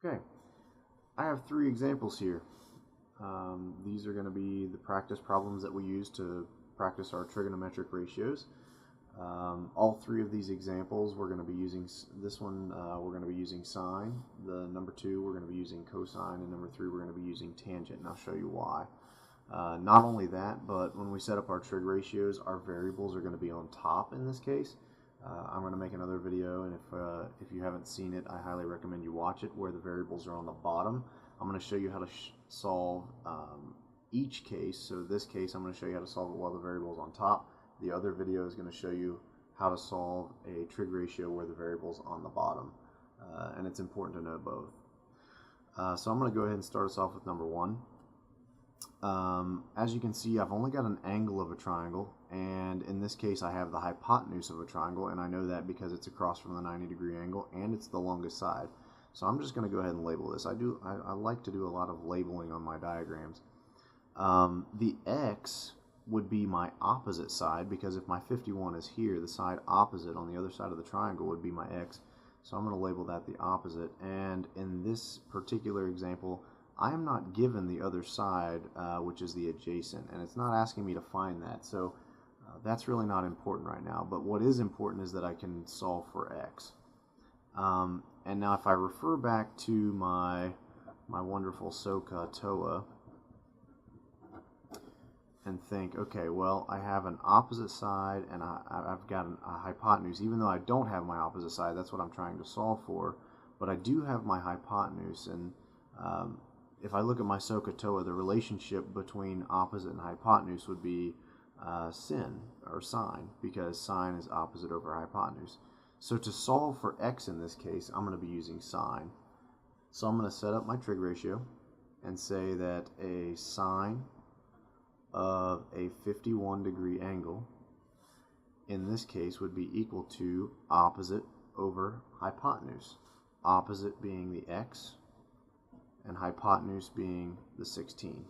Okay, I have 3 examples here. These are going to be the practice problems that we use to practice our trigonometric ratios. All 3 of these examples we're going to be using, this one we're going to be using sine, the number 2 we're going to be using cosine, and number 3 we're going to be using tangent, and I'll show you why. Not only that, but when we set up our trig ratios, our variables are going to be on top in this case. I'm going to make another video, and if you haven't seen it, I highly recommend you watch it, where the variables are on the bottom. I'm going to show you how to solve each case. So this case, I'm going to show you how to solve it while the variable is on top. The other video is going to show you how to solve a trig ratio where the variable is on the bottom, and it's important to know both. So I'm going to go ahead and start us off with number 1. As you can see, I've only got an angle of a triangle, and in this case I have the hypotenuse of a triangle, and I know that because it's across from the 90-degree angle and it's the longest side. So I'm just going to go ahead and label this. I like to do a lot of labeling on my diagrams. The x would be my opposite side, because if my 51 is here, the side opposite on the other side of the triangle would be my x. So I'm going to label that the opposite, and in this particular example I am not given the other side, which is the adjacent, and it's not asking me to find that, so that's really not important right now. But what is important is that I can solve for x. And now if I refer back to my wonderful SOHCAHTOA and think, okay, well, I have an opposite side and I've got a hypotenuse. Even though I don't have my opposite side, that's what I'm trying to solve for, but I do have my hypotenuse. And if I look at my SOHCAHTOA, the relationship between opposite and hypotenuse would be sin, or sine, because sine is opposite over hypotenuse. So to solve for x in this case, I'm going to be using sine. So I'm going to set up my trig ratio and say that a sine of a 51-degree angle in this case would be equal to opposite over hypotenuse, opposite being the x and hypotenuse being the 16.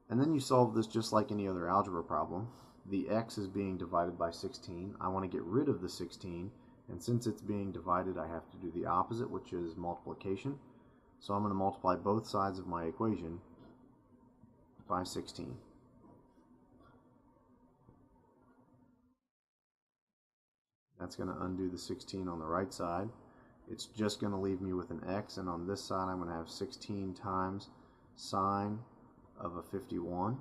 And then you solve this just like any other algebra problem. The x is being divided by 16. I want to get rid of the 16, and since it's being divided, I have to do the opposite, which is multiplication. So I'm going to multiply both sides of my equation by 16. That's going to undo the 16 on the right side. It's just going to leave me with an x, and on this side I'm going to have 16 times sine of a 51.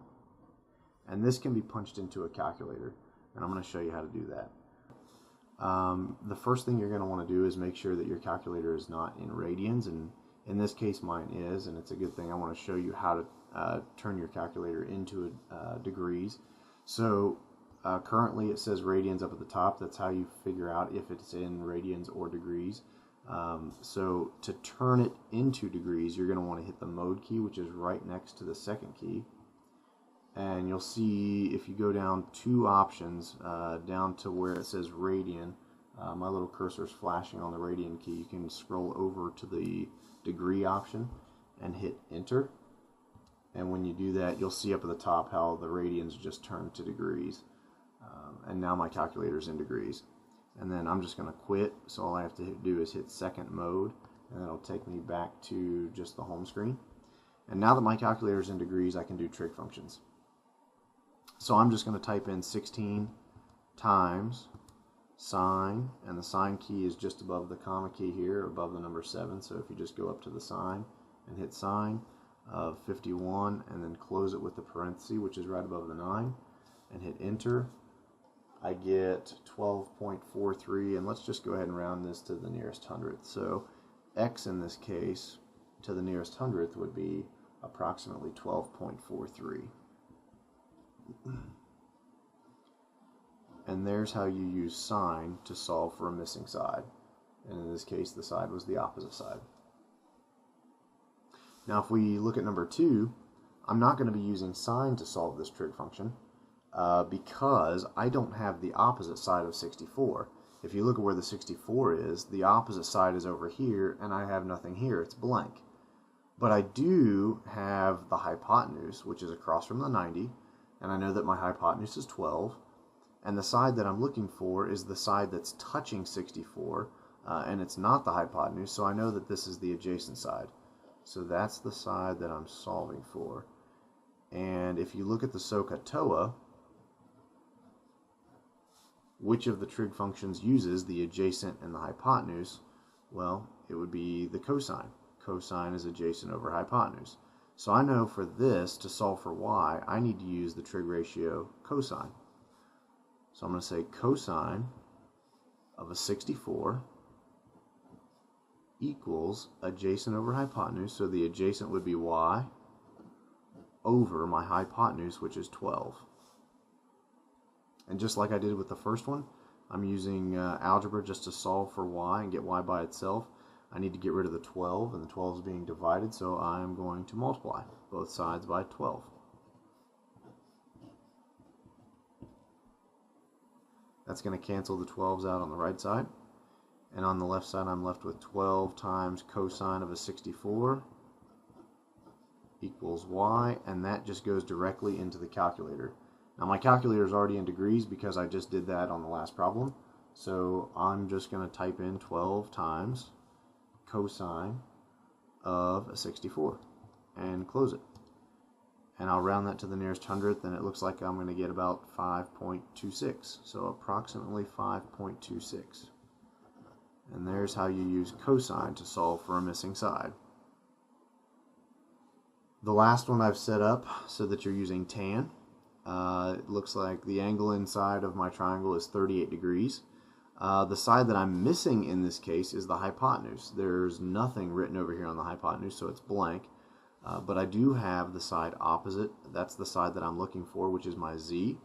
And this can be punched into a calculator, and I'm going to show you how to do that. The first thing you're going to want to do is make sure that your calculator is not in radians, and in this case mine is, and it's a good thing. I want to show you how to turn your calculator into degrees. So currently it says radians up at the top. That's how you figure out if it's in radians or degrees. So to turn it into degrees, you're going to want to hit the mode key, which is right next to the second key. And you'll see, if you go down 2 options, down to where it says radian, my little cursor is flashing on the radian key. You can scroll over to the degree option and hit enter. And when you do that, you'll see up at the top how the radians just turned to degrees. And now my calculator is in degrees. And then I'm just going to quit, so all I have to do is hit second mode, and that'll take me back to just the home screen. And now that my calculator is in degrees, I can do trig functions. So I'm just going to type in 16 times sine, and the sine key is just above the comma key here, above the number 7. So if you just go up to the sine and hit sine of 51, and then close it with the parenthesis, which is right above the 9, and hit enter, I get 12.43, and let's just go ahead and round this to the nearest hundredth. So x in this case to the nearest hundredth would be approximately 12.43. And there's how you use sine to solve for a missing side. And in this case, the side was the opposite side. Now if we look at number 2, I'm not going to be using sine to solve this trig function because I don't have the opposite side of 64. If you look at where the 64 is, the opposite side is over here, and I have nothing here. It's blank. But I do have the hypotenuse, which is across from the 90, and I know that my hypotenuse is 12, and the side that I'm looking for is the side that's touching 64 and it's not the hypotenuse, so I know that this is the adjacent side. So that's the side that I'm solving for. And if you look at the SOHCAHTOA, which of the trig functions uses the adjacent and the hypotenuse? Well, it would be the cosine. Cosine is adjacent over hypotenuse. So I know for this, to solve for y, I need to use the trig ratio cosine. So I'm going to say cosine of a 64 equals adjacent over hypotenuse, so the adjacent would be y, over my hypotenuse, which is 12. And just like I did with the first one, I'm using algebra just to solve for y and get y by itself. I need to get rid of the 12, and the 12 is being divided, so I'm going to multiply both sides by 12. That's going to cancel the 12s out on the right side. And on the left side, I'm left with 12 times cosine of a 64 equals y, and that just goes directly into the calculator. Now my calculator is already in degrees because I just did that on the last problem. So I'm just going to type in 12 times cosine of a 64 and close it. And I'll round that to the nearest hundredth, and it looks like I'm going to get about 5.26. So approximately 5.26. And there's how you use cosine to solve for a missing side. The last one I've set up so that you're using tan. It looks like the angle inside of my triangle is 38 degrees. The side that I'm missing in this case is the hypotenuse. There's nothing written over here on the hypotenuse, so it's blank. But I do have the side opposite. That's the side that I'm looking for, which is my z.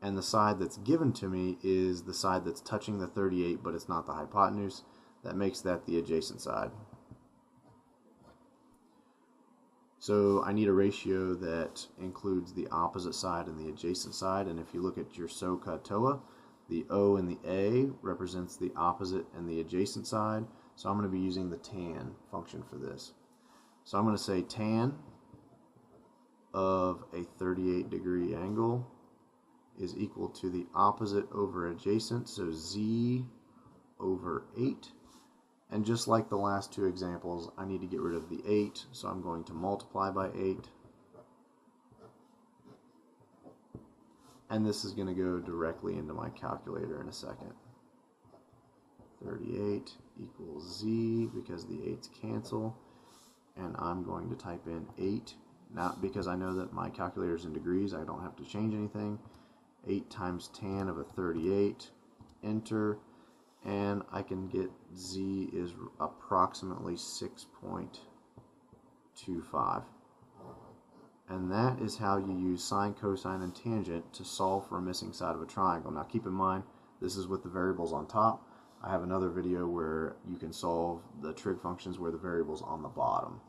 And the side that's given to me is the side that's touching the 38, but it's not the hypotenuse. That makes that the adjacent side. So I need a ratio that includes the opposite side and the adjacent side. And if you look at your SOHCAHTOA, the O and the A represents the opposite and the adjacent side. So I'm going to be using the tan function for this. So I'm going to say tan of a 38 degree angle is equal to the opposite over adjacent, so z over 8. And just like the last two examples, I need to get rid of the 8, so I'm going to multiply by 8. And this is going to go directly into my calculator in a second. 38 equals z, because the 8's cancel. And I'm going to type in 8. Now, because I know that my calculator is in degrees, I don't have to change anything. 8 times tan of a 38, enter, and I can get z is approximately 6.25. And that is how you use sine, cosine, and tangent to solve for a missing side of a triangle. Now keep in mind, this is with the variables on top. I have another video where you can solve the trig functions where the variable's on the bottom.